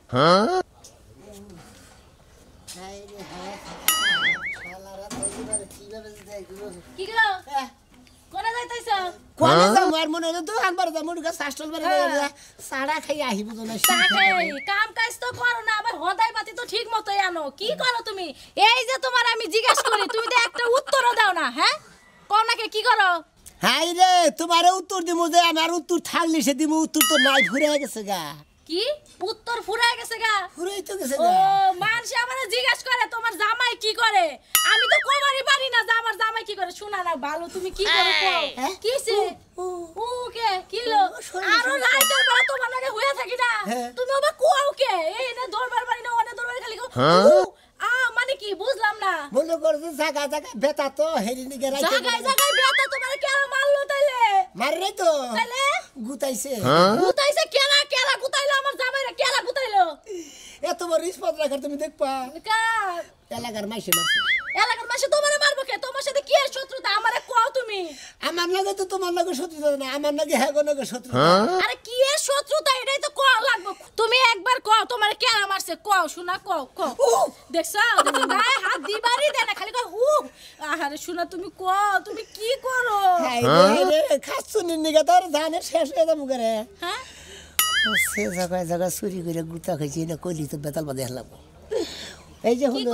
কি গো কোনা যাইতাইছ কোনে যাম আর মনে হলো দোকান বার যাম মুরগা শাস্টল বার সাড়া খাই আহিব তো না এই কাম কাজ তো করো না আবার হদাই পাতি তো ঠিক মতই আনো কি করো তুমি এই যে তোমার আমি জিজ্ঞাসা করি তুমি তো একটা উত্তরও দাও না হ্যাঁ কোন নাকি কি করো হাই রে তোমারে উত্তর দিমু যে আমার উত্তর থাকলি সে দিমু উত্তর তো নাই ফুরে গেছে গা কি উত্তর ফুরায় গেছে গা ফুরেই তো গেছে ও গা মানুষ আমারে জিজ্ঞাসা করে তোমার জামাই কি করে আমি তো কবারই পারি না যে আমার জামাই কি করে শোনা না ভালো তুমি কি করো কও কিছে ও কে কিলো আরো রাইতের বেলা তোমার লাগে হইয়া থাকি না তুমি ওবা কোও কে এই না দরবার বাড়ি না অনে দরবার খালি মানে কি বুঝলাম না বলো করছে জায়গা জায়গা বেতা তো হেরিনি গে রাইতে জায়গায় জায়গায় বেতা তোমার কেন মারলো তাইলে মাররে তো তাইলে গুতাইছে গুতাইছে কেলা কেলা গুতাইলো আমার জামাইরে কেলা গুতাইলো এত বড় রিসপন্স রাখার তুমি দেখবা কার এলাকার মাইসে মারছে এলাকার মাসে তোমারে মারবো কে তোমার সাথে কি আর শত্রুতা আমারে কও তুমি আমার লগে তো তোমার লগে শত্রুতা না আমার লগে হ্যাগো লগে শত্রুতা আরে কি এর শত্রুতা এটাই তো কও লাগবে তুমি একবার কও তোমারে কেন মারছে কও শোনা কও কও দেখছো গায়ে হাত দিবারই দেনা খালি কও হু আরে শোনা তুমি কও তুমি কি করো হাই রে খাসুনি নিগা তোর জানে শেষ হয়ে যাবো করে হ্যাঁ সে জায়গায় জায়গা চুরি করে গুতা খাইছি না কইলি তো বেতাল বাদে হলাম এই যে হলো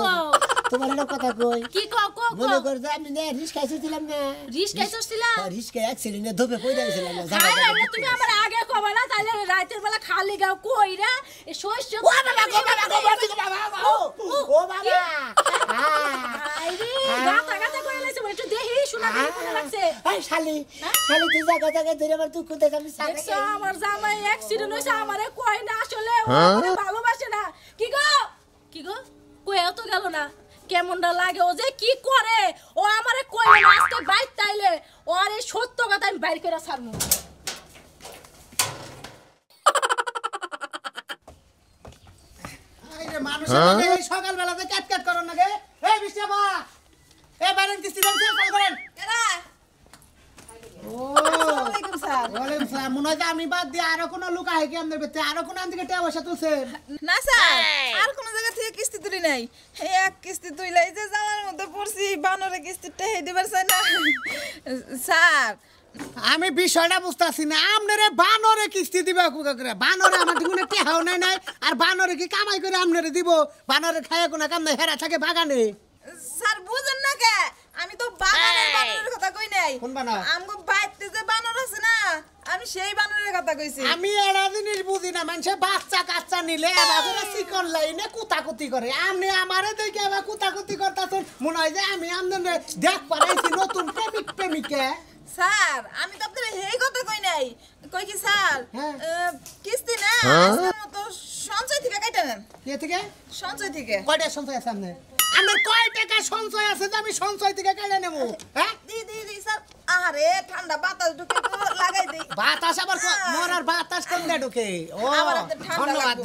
তোমার একটা কথা কই কি কও কও মনে কর যে আমি না রিস্ক খাইছিলাম না রিস্ক খাইছছিলা রিস্ক অ্যাক্সিডেন্টে ধোপে পড়ে গেছিলাম না আরে তুমি আমার আগে কবা না তাইলে রাতের বেলা খালি গাও কইরা এই শস্য ও বাবা ও বাবা আইরে গাতা গাতা কইরা লাইছে একটু দেখি শোনা মনে লাগছে এই শালি শালি তুই জায়গা জায়গা ধরে আমার দুঃখ দেখ আমি সাথে দেখছো আমার জামাই অ্যাক্সিডেন্ট হইছে আমারে কই না আসলে ও আমারে ভালোবাসে না কি গো কইও তো গেল না কেমনটা লাগে ও যে কি করে ও আমারে কই না আজকে বাইর তাইলে ওর এই সত্য কথা আমি বাইর কইরা ছাড়মু আইরে মানুষের মধ্যে এই সকাল বেলাতে কাট করো না গে এই বিষ্ণু বা এ বাইরেন কিস্তি দেন কল করেন কেডা ও ওয়ালাইকুম সালাম মনে হয় আমি বাদ দিয়ে আরো কোন লোক আহে কি আমাদের ভিতরে আরো কোন আন্দিকে টাকা পয়সা তুলছে না স্যার আর কোন জায়গা থেকে কিস্তি তুলি নাই এক কিস্তি তুইলাই যে জামার মধ্যে পড়ছি বানরে কিস্তিটা হে দিবার চাই না স্যার আমি বিষয়টা বুঝতাছি না আমনেরে বানরে কিস্তি দিবা কুকা করে বানরে আমার জীবনে টেহাও নাই নাই আর বানরে কি কামাই করে আমনেরে দিব বানরে খায় কোন কাম নাই হেরা থাকে বাগানে স্যার বুঝেন না কে আমি তো বানরের কথা কই নাই কোন বানর আমগো বাইতে যে বানর আছে না আমি সেই বানরের কথা কইছি আমি এরা জিনিস বুঝি না মানুষে বাচ্চা কাচ্চা নিলে এরা করে চিকন লাইনে কুতাকুতি করে আপনি আমারে দেখে এবার কুতাকুতি করতেছেন মনে হয় যে আমি আপনাদের দেখ পারাইছি নতুন প্রেমিকে স্যার আমি তো আপনার এই কথা কই নাই কই কি স্যার কিস্তি না আজকের মতো সঞ্চয় থেকে কাটা নেন কে থেকে সঞ্চয় থেকে কয়টা সঞ্চয় আছে আপনার আমার কয় টাকা সঞ্চয় আছে যে আমি সঞ্চয় থেকে কেটে নেব হ্যাঁ দি স্যার আরে ঠান্ডা বাতাস ঢুকে তো লাগাই দেই বাতাস আবার মরার বাতাস কোন দে ঢুকে ও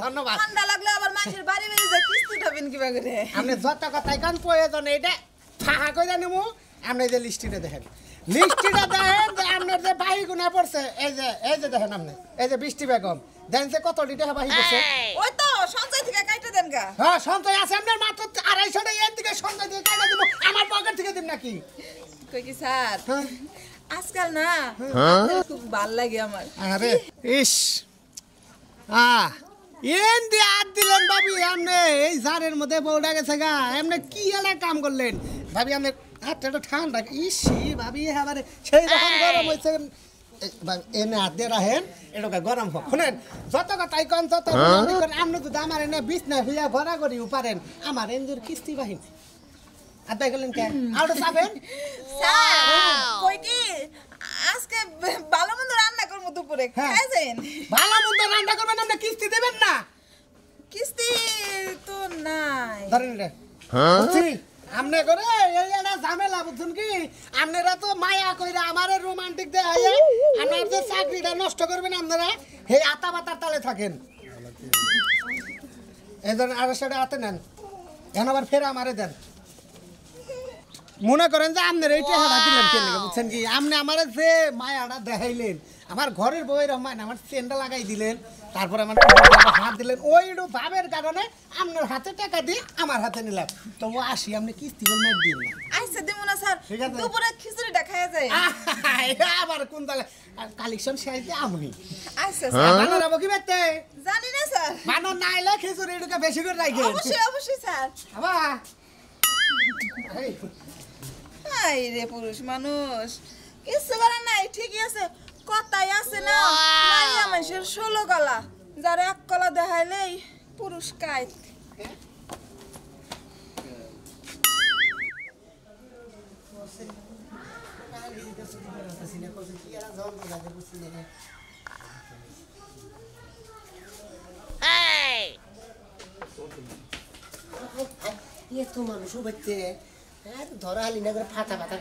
ধন্যবাদ ঠান্ডা লাগলে আবার মানুষের বাড়ি বাড়ি যায় কিস্তি ঢাবেন কিবা করে আপনি যত কথাই কান প্রয়োজন এটা ফাঁকা কইরা নেব আপনি যে লিস্টিটা দেখেন লিস্টিটা দেখেন যে আপনার যে বাহি গুণা পড়ছে এই যে দেখেন আপনি এই যে বৃষ্টি বেগম দেখেন যে কত লিটার বাহি পড়ছে ওই তো সঞ্চয় থেকে কাইটা দেন গা হ্যাঁ সঞ্চয় আছে আপনার মাত্র 250 টাকা এর দিকে সঞ্চয় থেকে কাটা দিব আমার পকেট থেকে দিব নাকি কই কি স্যার আজকাল না খুব ভাল লাগে আমার আরে ইস এন দিয়ে হাত দিলেন ভাবি আপনি এই ঝাড়ের মধ্যে বউটা গেছে গা এমনি কি একটা কাম করলেন ভাবি আপনি হাতটা ঠান্ডা ইসি ভাবি এবারে সেই রকম গরম হয়েছে এনে হাত দিয়ে রাখেন এটা গরম হোক শুনেন যত কথাই কন যত আপনি যদি আমার এনে বিষ না হইয়া ঘরা করি পারেন আমার এনজুর কিস্তি বাহিনী আদা গেলেন কে আউট যাবেন কই কি আজকে ভালো মন্দ রান্না করব দুপুরে খাইছেন ভালো মন্দ রান্না করবেন আপনি কিস্তি দেবেন না কিস্তি তো নাই ধরেন রে আমনে করে এই একটা ঝামেলা বুঝছেন কি আপনারা তো মায়া কইরা আমারে রোমান্টিক দে আইয়া আমার যে চাকরিটা নষ্ট করবেন আপনারা হে আতা বাতার তালে থাকেন এজন আর সেটা হাতে নেন এখন আবার ফের আমারে দেন মনে করেন যে আপনার এইটা হারা দিলেন কেন বুঝছেন কি আপনি আমারে যে মায়াটা দেখাইলেন আমার ঘরের বউয়ের রহমান আমার চেনটা লাগাই দিলেন, তারপর আমার হাত দিলেন, ওইটু ভাবের কারণে আপনার হাতে টাকা দিয়ে আমার হাতে নিলাম। তো ও আসি আপনি কিস্তি করে দিন না। আইসা দেবো না স্যার, ঠিক আছে। দুপুরে খিচুড়িটা খাইয়া যায়। আবার কোন তালে কালেকশন শেষ দিয়ে আমনি আচ্ছা স্যার, বানর আবো কি বেতে জানি না স্যার। বানর না এলে খিচুড়ি এটুকে বেশি করে রাখেন। অবশ্যই অবশ্যই স্যার। আবা হাই রে পুরুষ মানুষ, কিছু করার নাই, ঠিকই আছে, কথাই আছে না, নাইয়া মানুষের 16 গলা, যার এক কলা দেখাইলেই পুরুষ কাইত। তো মানুষ বাচ্চে ধরা হালি না করে ফাটা ফাটা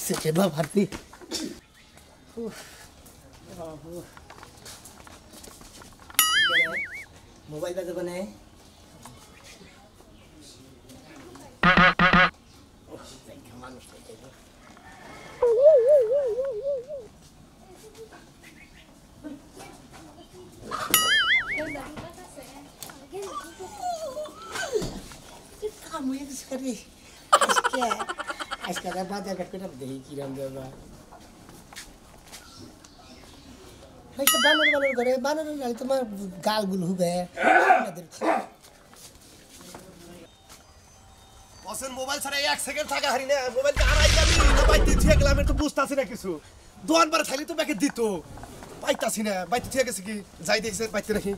সেটা ভাবি মোবাইল বাজে বানায় আজকে বাজার ঘাট করে দেখি কিরাম দেবা বানর বানর করে বানর তোমার গাল গুল হুবে বসের মোবাইল ছাড়া 1 সেকেন্ড থাকা হারি না, মোবাইলটা আড়াই যাবি না বাইতে দিয়ে গেলাম, একটু বুঝতাছি না কিছু, দোয়ানবার খালি তো ব্যাকে দিত, পাইতাছি না, বাইতে দিয়ে গেছে কি যাই দেখছে বাইতে রাখি।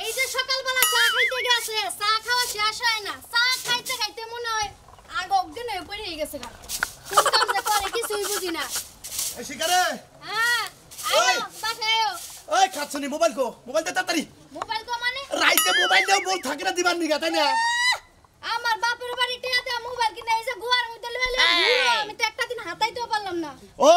এই যে সকালবেলা চা খাইতে গেছে, চা খাওয়া শেষ হয় না, চা খাইতে খাইতে মনে হয় আগ অজ্ঞান হয়ে পড়ে গেছে গা। কোন কাম যে করে কিছুই বুঝি না। এই শিকারে হ্যাঁ ওই! আয়ো বাসায় আয়ো। ওই খাচ্ছনি মোবাইল কো, মোবাইল দে তাড়াতাড়ি, মোবাইল কো মানে রাইতে মোবাইল দাও বল থাকে না দিবার নিগা তাই না। আমার বাপের বাড়ি টিয়া দেয়া মোবাইল কিনে এই যে গুয়ার মধ্যে লয়ে ঘুরো, আমি তো একটা দিন হাতাইতেও পারলাম না। ও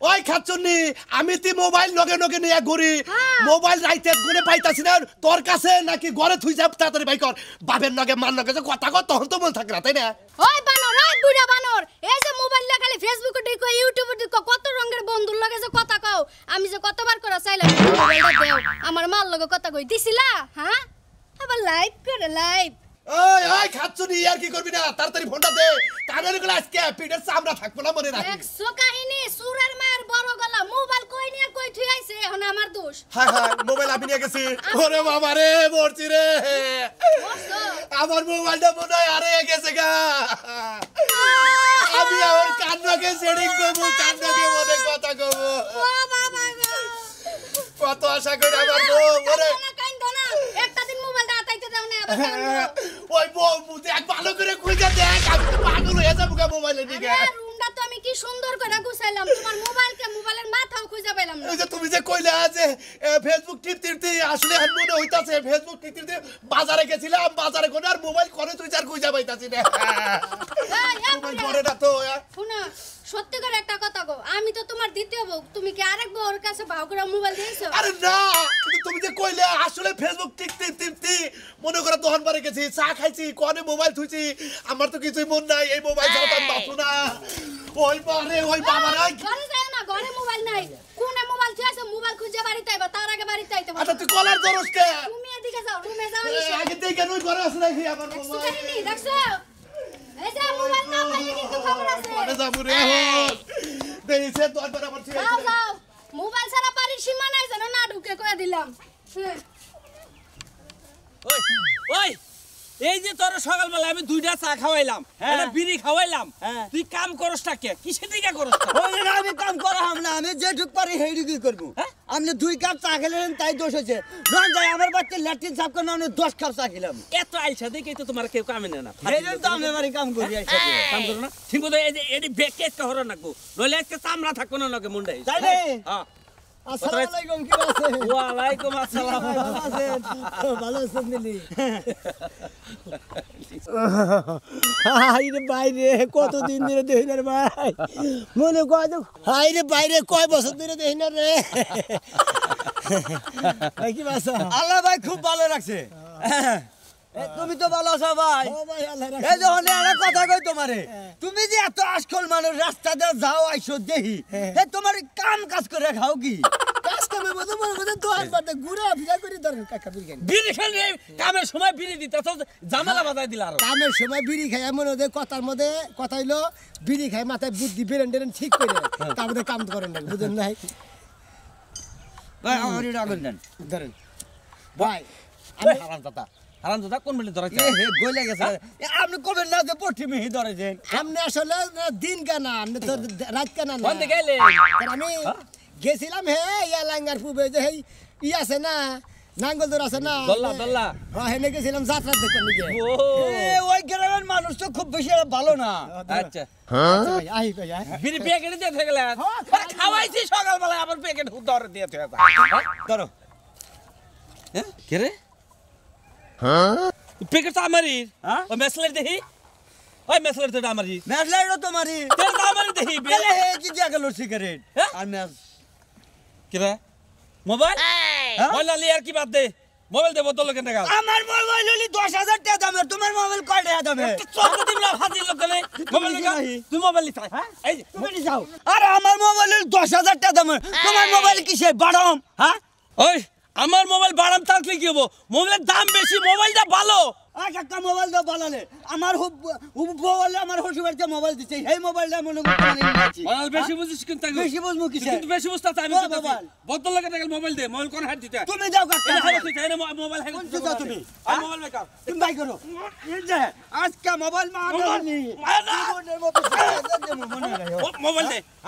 ওই খাচ্ছনি আমি তি মোবাইল লগে লগে নিয়ে ঘুরি, হ্যাঁ। মোবাইল রাইতে গুনে পাইতাছি না, তোর কাছে নাকি ঘরে থুই যাব, তাড়াতাড়ি বাই কর, বাপের লগে মান লগে যে কথা কর তখন তো মন থাকে না তাই না। ওই বানর, ওই বুড়া বানর, এই যে মোবাইল লা খালি ফেসবুকে ঢুকো, ইউটিউবে ঢুকো, কত রঙের বন্ধুর লগে যে কথা কও, আমি যে কতবার করে চাইলাম মোবাইলটা দেও, আমার মার লগে কথা কই দিছিলা? হ্যাঁ আবার লাইভ করে লাইভ। ওই ওই খাচ্ছনি আর কি করবি না, তাড়াতাড়ি ফোনটা দে, কানের গুলো আজকে পিঠের চামড়া থাকবো না মনে রাখি। একশো কাহিনী, সুরের মায়ের বড় গলা, মোবাইল কই নিয়ে কই থুই আইছে, এখন আমার দোষ। হায় হায় মোবাইল আমি নিয়ে গেছি, ওরে বাবা রে মরছি রে, মরছো? আমার মোবাইলটা মনে হয় হারিয়ে গেছে গা, আমি আমার কান্নাকে সেটিং করবো, কান্নাকে মনে কথা কবো, ও বাবা গো, কত আশা করে আমার বউ ওরে কান্দো না, কান্দো না, একটা দিন মোবাইলটা হাতাইতে দাও না, আবার কান্দো। ওই বউ দেখ ভালো করে খুঁজে দেখ, আমি তো পাগল হয়ে যাবো গা মোবাইলের দিকে। আরে রুমটা তো আমি কি সুন্দর করে গুছাইলাম, তোমার মোবাইলের মাথাও খুঁজে পেলাম না। ওই যে তুমি যে কইলা যে ফেসবুক টিপতে আসলে আর মনে হইতাছে ফেসবুক টিপতে বাজারে গেছিলাম, বাজারে কোন আর মোবাইল করে তুই আর খুঁজে পাইতাছি না, এই, মোবাইল করে না তো। শোনো, সত্যি করে একটা কথা কও, আমি তো তোমার দ্বিতীয় বউ, তুমি কি আরেক বউর কাছে ভাও করে মোবাইল দিয়েছো? আরে না, কিন্তু তুমি যে কইলে আসলে ফেসবুক টিপতে মনে করে দোকান বারে গেছি, চা খাইছি, কোনে মোবাইল থুইছি, আমার তো কিছুই মন নাই, এই মোবাইল ছাড়া তো আমি বাঁচবো না। ওই বারে ওই বাবা রে, ঘরে যাও না, ঘরে মোবাইল নাই, কোনে মোবাইল থুইছো, মোবাইল খুঁজে বাড়িতে আইবা, তার আগে বাড়িতে আইতে আচ্ছা হবে। তুই কলার দরস কে তুমি এদিকে যাও, রুমে যাও। আগে দেখে নই ঘরে আসে নাকি আমার দেখছো মোবাইল, কাহিনী, দেখছো? এই যে মোবাইল না পাইলে কিন্তু খবর আছে। ঘরে যাবো রে এখন দেইছে তো আর আমার যাও যাও, মোবাইল ছাড়া বাড়ির সীমা নাই যেন না ঢুকে কয়ে দিলাম। হ্যাঁ। ওই ওই এই যে তোর সকালবেলা আমি 2টা চা খাওয়াইলাম, একটা বিড়ি খাওয়াইলাম, তুই কাম করছটা কে, কিসের দিকে করছ? আমি কাম করাম না, আমি যেটুক পারি সেইটুকুই করবো। আপনি 2 কাপ চা খেলেন তাই দোষ হয়েছে, নন যাই আমার বাচ্চা ল্যাট্রিন সাফ করে আমি 10 কাপ চা খেলাম। এত আইসা দেখে তো তোমার কেউ কামে না। এই জন্য তো আমি বাড়ি কাম করি একসাথে। কাম করো না ঠিক মতো, এই যে এডি বেকে একটা হরো নাকবো, নইলে আজকে চামড়া থাকবো না নাকি মুন্ডাই। তাই রে? হ্যাঁ আসসালামু আলাইকুম, কি আছেন? ওয়ালাইকুম আসসালাম। ভালো আছেন? ভালো আছেন দিলি? হাইরে বাইরে কতদিন ধরে দেখি না রে ভাই, মনে কয় তো হাইরে বাইরে কয় বছর ধরে দেখি না রে। ভাই কি বাসা? আল্লাহ ভাই খুব ভালো রাখছে। তুমি তো ভালো আছো ভাই? এই যখন একটা কথা কই তোমারে, তুমি যে এত আজকাল মানুষ রাস্তা দিয়ে যাও আইসো দেখি, তোমার কাম কাজ করে খাও কি? কাজ কামে মতো মনে মনে তো একবার ঘুরে ভিজা করে ধরেন কাকা বিরিয়ানি। বিড়ি খেলে কামের সময় বিড়ি দিতে তো জামালা বাজাই দিল আর কামের সময় বিড়ি খাই এমন ওদের কথার মধ্যে কথা হইলো বিড়ি খাই মাথায় বুদ্ধি বেরেন টেরেন ঠিক করে তার মধ্যে কাম করেন না, বুঝেন নাই? ভাই আমার এটা আগুন দেন ধরেন ভাই। আমি হারাম দাদা কোন মিনিট ধরাইছে? হে গলে গেছে। আপনি কবেন না যে পশ্চিমে হি ধরেছেন? আপনি আসলে দিন কানা, আপনি তো রাত কানা না। কোন দিকে গেলে? আমি গেছিলাম হে ইয়ালাঙ্গার পূবে যে এই ই আছে না, নাঙ্গলদর আছে না, দল্লা হ্যাঁ হেনে গেছিলাম যাত্রা দেখতে নিয়ে। ও ওই গ্রামের মানুষ তো খুব বেশি ভালো না। আচ্ছা আই ভাই আই বিড়ি প্যাকেট দিয়ে থেকে গেলেন, খাওয়াইছি সকালবেলা আবার প্যাকেট ধরে দিয়ে থেকে ধরো। হ্যাঁ কে রে? প্যাকেট তো আমারই। ওই মেসলার দেখি, ওই মেসলার তো আমারই। মেসলাইরও তোমারই। তেল তো আমারই দেখি। বেলে হে কি জাগলো সিগারেট আর মেস কে রে? মোবাইল মোবাইল না লিয়ার কি বাদ দে, মোবাইল দে বদল কেন টাকা? আমার মোবাইল হলি 10,000 টাকা দামের, তোমার মোবাইল কয় টাকা দামের? চোদ্দ দিন না ফাজিল লোক গেলে মোবাইল নিকা, তুই মোবাইল নিতা। এই যে তুমি যাও। আরে আমার মোবাইল হলি 10,000 টাকা দামের, তোমার মোবাইল কিসে বাড়াম? হ্যাঁ ওই আমার মোবাইল বাড়াম থাকলে কি হবো? মোবাইলের দাম বেশি, মোবাইলটা ভালো। একটা মোবাইল দাও বানালে আমার মোবাইল আমার হসুবাড়িতে মোবাইল দিচ্ছে, এই মোবাইলটা মনে করছি মোবাইল বেশি বুঝিস কিন্তু বেশি বুঝবো কিসে? কিন্তু বেশি বুঝতে আমি ও তো মোবাইল। বদল লাগে টাকা মোবাইল দে, মোবাইল কোন হাত দিতে? তুমি যাও কাকা, এটা হাত দিতে, এটা মোবাইল হাত কোন দিতে দাও তুমি? আর মোবাইল বেকার। তুমি বাই করো। এই যে আজকে মোবাইল মানি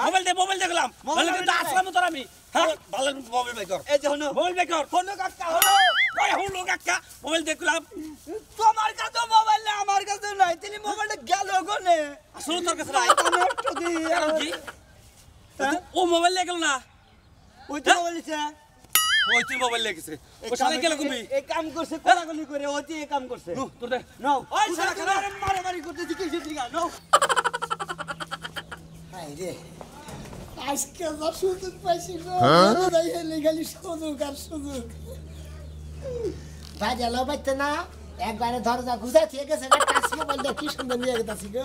মোবাইল দে, মোবাইল দেখলাম ভালো কিন্তু আসলাম তোর আমি। হ্যাঁ ভালো মোবাইল বেকার। এই যে হনো মোবাইল বেকার হনো কাকা হনো। কই হলো কাকা? মোবাইল দেখলাম তোমার কাছে মোবাইল না, আমার কাছে নাই, তুমি মোবাইলটা গেল কোনে? আসলে তোর কাছে নাই। আমি একটু দিই। কারণ কি? ও মোবাইল লেগেল না, ওই তো মোবাইল আছে। ওই তুই মোবাইল লেগেছে। ও শালা গেল কবি। এই কাম করছে কোলাগুলি করে, ওই এই কাম করছে। নু তোর দে। নাও ওই শালা খারাপ। মারামারি করতে দিকে দিকে নাও। হাই রে আজকে যা সুযোগ পাইছি গো, তাই হেলে গেলি সুযোগ আর সুযোগ। ভাই জানো বাইতে না, একবারে দরজা গুজা ঠিক আছে না, টাচ মোবাইল দিয়ে কি সুন্দর নিয়ে গেতাছি গো।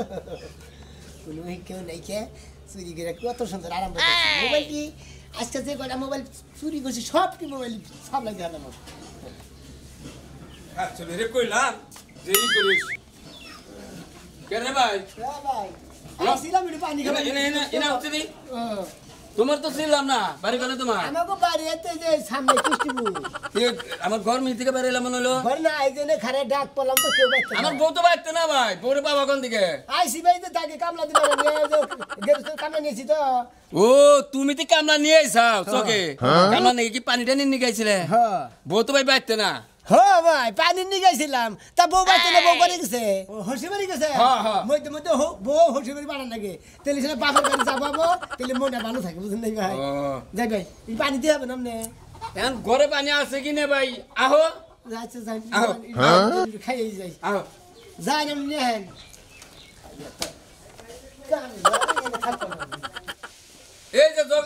কোনো কেউ নাই কে চুরি করে কত সুন্দর আরাম পাইছি। মোবাইল কি আজকে যে কয়টা মোবাইল চুরি করছি সব কি মোবাইল সব লাগে গেল আমার। আচ্ছা রে কইলাম দেরি করিস কেন ভাই? ভাই আসিলাম একটু পানি খাবার। এনা হচ্ছে দি তোমার তো ছিলাম না বাড়ি গেলে তোমার আমাকে বাড়িতে যে সামনে কিস্তিপুর আমার ঘর মিল থেকে বেরিয়ে মনে হলো ঘর না আইজনে খারে ডাক পড়লাম তো কেউ বাইতে আমার বউ তো বাইতে না ভাই বউরে বাবা কোন দিকে আইসি ভাই তো তাকে কামলা দিবা গেছে কামলা নিয়েছি তো। ও তুমি তো কামলা নিয়ে আইছাও চকে কামলা নাকি কি পানিটা নিয়ে গেছিলে? হ্যাঁ বউ তো ভাই বাইতে না। হ্যাঁ ভাই পানি নিয়ে গেছিলাম, তা বউ বাইতে না, বউ করে গেছে হসিবাড়ি গেছে। হ্যাঁ, হ্যাঁ। মধ্যে মধ্যে বউ হসিবাড়ি বানান লাগে, তাহলে সেটা বাপের বাড়ি যাবো, তাহলে মনটা ভালো থাকে, বুঝলেন নাই ভাই? ও যাই ভাই এই পানি দিয়ে হবে না আপনি? এখন ঘরে পানি আছে কি না ভাই? আহো আচ্ছা যাই আহো। খাইয়ে যাই আহো যাই আমি নেন এই যে যোগ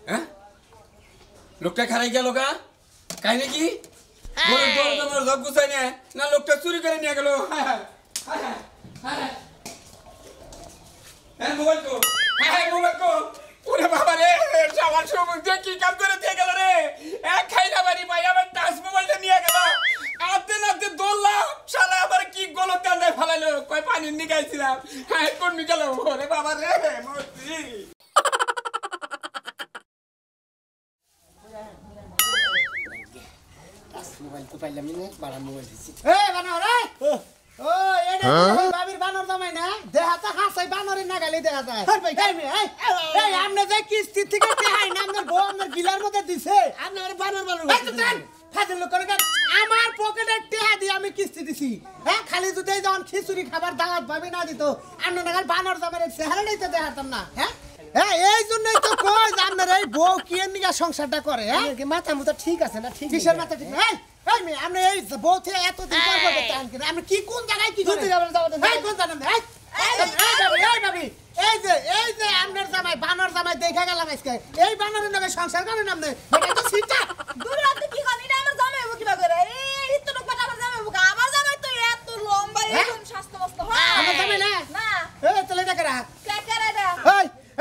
হ্যাঁ লোকটা খারাই গেল গা কাই নাকি বড় বড় তোমার যোগ গুছাই নে না লোকটা চুরি করে নিয়ে গেল। হ্যাঁ মোবাইল কো, হ্যাঁ মোবাইল কো। ওরে বাবা রে সবার সমুদ্র কি কাম করে দিয়ে গেল রে? এক খাইলা বাড়ি ভাই আমার টাচ মোবাইলটা নিয়ে গেল, আতে নাতে দৌড়লাম শালা আবার কি গলত কান্দায় ফেলাইলো, কয় পানি নিগাইছিলাম, হ্যাঁ কোন নি গেল? ওরে বাবা রে মরছি। মোবাইল তো পাইলাম না, বাড়া মোবাইল দিচ্ছি। এ বানর রে ও এটা বাবির বানর জামাই না, দেহাতে হাসাই বানরের নাগালে দেখা যায়। এই আপনি যে কিস্তি থেকে দেখাই না, আপনার বউ আপনার গিলার মধ্যে দিছে, আপনার বানর বানর ফাজিল লোক করে। আমার পকেটের টেহা দিয়ে আমি কিস্তি দিছি, হ্যাঁ খালি যদি যখন খিচুড়ি খাবার দাওয়াত ভাবি না দিত, আপনার নাগাল বানর জামাইয়ের চেহারা নিতে দেখাতাম না। হ্যাঁ হ্যাঁ এই জন্যই তো কই যে আপনার এই বউ কি এর নিগা সংসারটা করে হ্যাঁ কি মাথা মুথা ঠিক আছে না ঠিক কিসের মাথা ঠিক এই এই মেয়ে আপনি এই বউ থেকে এতদিন পর পর করতেন কি আপনি কি কোন জায়গায় কি তুই যাবেন যাবেন এই কোন জায়গায় এই ভাবি এই যে আপনার জামাই বানর জামাই দেখা গেলাম আজকে এই বানরের নামে সংসার করেন আপনি এটা তো সিটা দূরে আপনি কি করেন এটা আমার জামাই হবো কিবা করে এই ইত্তর কথা আমার জামাই হবো আমার জামাই তো এত লম্বা এরকম স্বাস্থ্য মস্ত হয় আমার জামাই না না এই তাহলে এটা করা কেকেরা এটা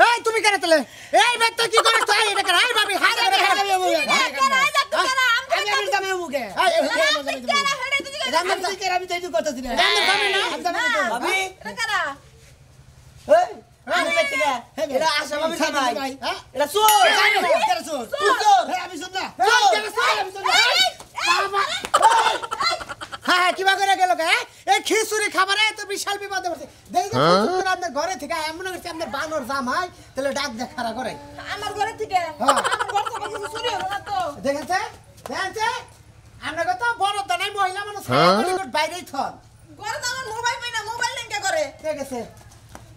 এই তুমি কেন তাহলে এই ব্যক্তি কি করে তুই এটা করা এই ভাবি হাত করে কেকেরা এটা কেকেরা আমি আমার জামাই মুগে কেকেরা হেডে তুই রামের দিকে আমি তাই করতেছি না আমার জামাই না আমি জামাই তো ভাবি কেকেরা এই আমি বেতে গা এটা আশা ভাবি জামাই হ্যাঁ এটা চোর এটা চোর তুই চোর আমি চোর না হ্যাঁ কিবা করে গেল কে এই খিচুড়ি খাবারে তো বিশাল বিপদে পড়ছে দেই যে খিচুড়ি আপনার ঘরে থেকে এমন হচ্ছে আপনার বানর জামাই তাহলে ডাক দেখ খাড়া করে আমার ঘরে থেকে হ্যাঁ। আমার ঘর থেকে কিছু চুরি হলো না তো দেখেছে দেখেছে আপনাকে তো বড় দানাই মহিলা মানুষ বাইরেই থন ঘরে তো আমার মোবাইল পাই না মোবাইল লিংক করে দেখেছে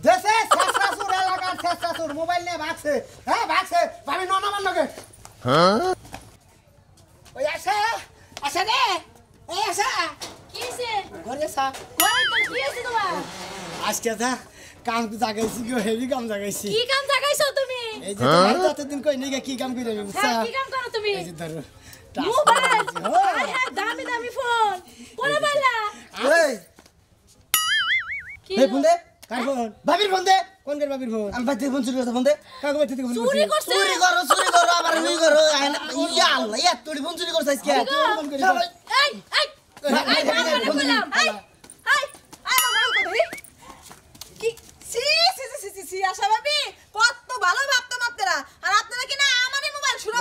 দেশে শেষরাসুর এলাকার শেষরাসুর মোবাইল নিয়ে ভাগছে হ্যাঁ ভাগছে ভাবি ননামান লগে ওই আসা রে এই আসা কি হইছে ঘরে সা ঘরে তো কি হইছে তোমার আজকে যা কাম জাগাইছি কি হেভি কাম জাগাইছি কি কাম জাগাইছো তুমি এই যে তোমার ততদিন কই নিগা কি কাম করে আমি হ্যাঁ কি কাম করো তুমি এই যে ধরো মোবাইল আই হ্যাঁ দামি দামি ফোন কোনে পাইলা এই কি এই ফোন দে কার ফোন ভাবির ফোন দে কোন কার ভাবির ফোন আমি ভাই ফোন চুরি করতে ফোন দে কাকে ভাই থেকে ফোন চুরি করছে চুরি করো আবার হুই করো ইয়া আল্লাহ ইয়া তোর ফোন চুরি করছিস কি এই এই এই মারো বললাম এই আমার মোবাইল কই কি সি সি সি সি সি আশা ভাবি কত ভালো ভাবতাম আপনারা আর আপনারা কি না আমারই মোবাইল শুনো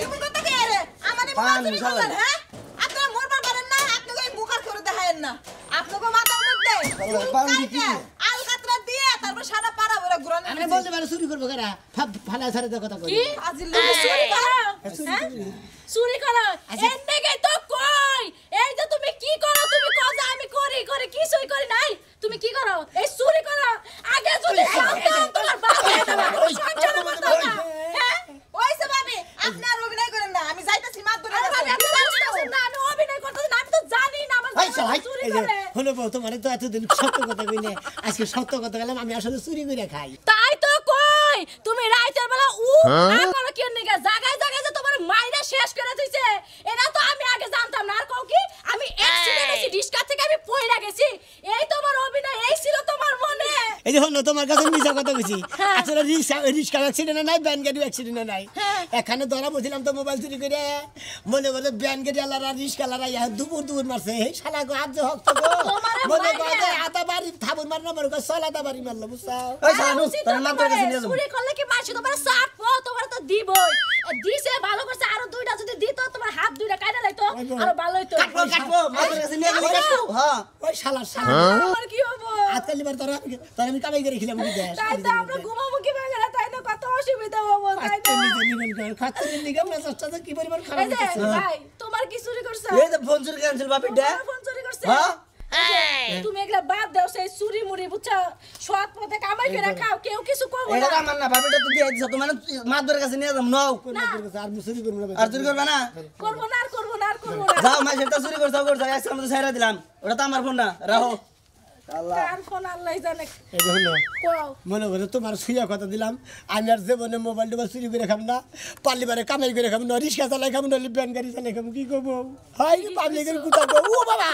কি বলতে কে রে আমারই মোবাইল চুরি করলেন হ্যাঁ আপনারা মরবার পারেন না আপনাকে এই মুখার করে দেখায়েন না আপনাকে মাথার মধ্যে আলকাতরা দিয়ে তারপর সারা পাড়া ভরে ঘুরান আমি বলতে পারে চুরি করবো কারা ফালা ছাড়ে দে কথা কই কি আজিল চুরি করো হ্যাঁ চুরি করো এন্ডেগে তো কই এই যে তুমি কি করো তুমি কও যে আমি করি কিছুই করি নাই তুমি কি করো এই চুরি করো আগে যদি জানতাম তোমার বাপ সংসারে মতো না হ্যাঁ ওইসে ভাবি আপনি আর অভিনয় করেন না আমি যাইতাছি মাত ধরে আরে ভাবি আপনি জানেন না আমি অভিনয় করতেছি না আমি তো জানি না আমার এই শালা চুরি এই যে করে হলো বউ তোমার তো এতদিন সত্য কথা কই না আজকে সত্য কথা গেলাম আমি আসলে চুরি করে খাই তাই তো কই তুমি রাইতের বেলা করো কি নিগা জায়গায় জায়গায় যে তোমার মাইরা শেষ করে দিছে এটা তো আমি আগে জানতাম না আর কও কি আমি অ্যাক্সিডেন্ট হইছি রিস্কা থেকে আমি পইরা গেছি এই তোমার অভিনয় এই ছিল তোমার মনে এই যে হলো তোমার কাছে মিছা কথা কইছি হ্যাঁ। আসলে রিক্সা অ্যাক্সিডেন্ট নাই ব্যান গাড়ি অ্যাক্সিডেন্ট নাই হ্যাঁ। এখানে ধরা বসছিলাম তো মোবাইল চুরি করে মনে করে ব্যান গাড়ি আলারা রিক্সা আলারা ইয়া দুপুর মারছে এই শালা গো আজ হক তো গো তোমারে মনে মাইরা। করে আতা বাড়ি থাবুর মার না মনে করে সলাদা বাড়ি মারলো বুঝছাও ওই শালা তোর নাম তোর কাছে নিয়ে যাবো চুরি করলে কি মাসি তোমার সাত পো তোমার তো দিবই দিছে ভালো করছে আরো দুইটা যদি দিত তোমার হাত দুইটা কাইটা লাইতো আরো ভালো হইতো কাটবো মাথার কাছে নিয়ে গেলি কাটবো হ্যাঁ ওই শালা আমার কি হবো আজকাল এবার তোর আমি কামাই করে খেলাম কি দেশ তাই তো আমরা ঘুমাবো কি বাগেরা তাই তো কত অসুবিধা হবো তাই তো খাচ্ছে নিগম মেজাজটা তো কি পরিমাণ খারাপ এই যে হচ্ছে ভাই তোমার কি চুরি করছে এই যে ফোন চুরি ক্যান্সেল বাপি দে তোমার ফোন চুরি করছে হ্যাঁ তুমি এগুলা বাদ দাও সেই চুরি মুড়ি বুঝছো সৎ পথে কামাই করে খাও কেউ কিছু কইবো এটা না আমার না বাপিটা তুই দিয়ে দিছ তোমার মাদুর কাছে নিয়ে যাম নাও আর চুরি করব না আর চুরি করবে না করবো না আর করবো না আর করবো না যাও মাই সেটা চুরি করছ আজকে আমাদের ছাইরা দিলাম ওটা তো আমার ফোন না রাখো আল্লাহ কার ফোন আল্লাহ জানে এই হলো কও মনে করে তোমার সুইয়া কথা দিলাম আমি আর জীবনে মোবাইল টোবাইল চুরি করে খাম না পাল্লিবারে কামাই করে খাম না রিক্সা চালাই খাম না ব্যান গাড়ি চালাই খাম কি করবো হাই পাবলিকের কুতা ও বাবা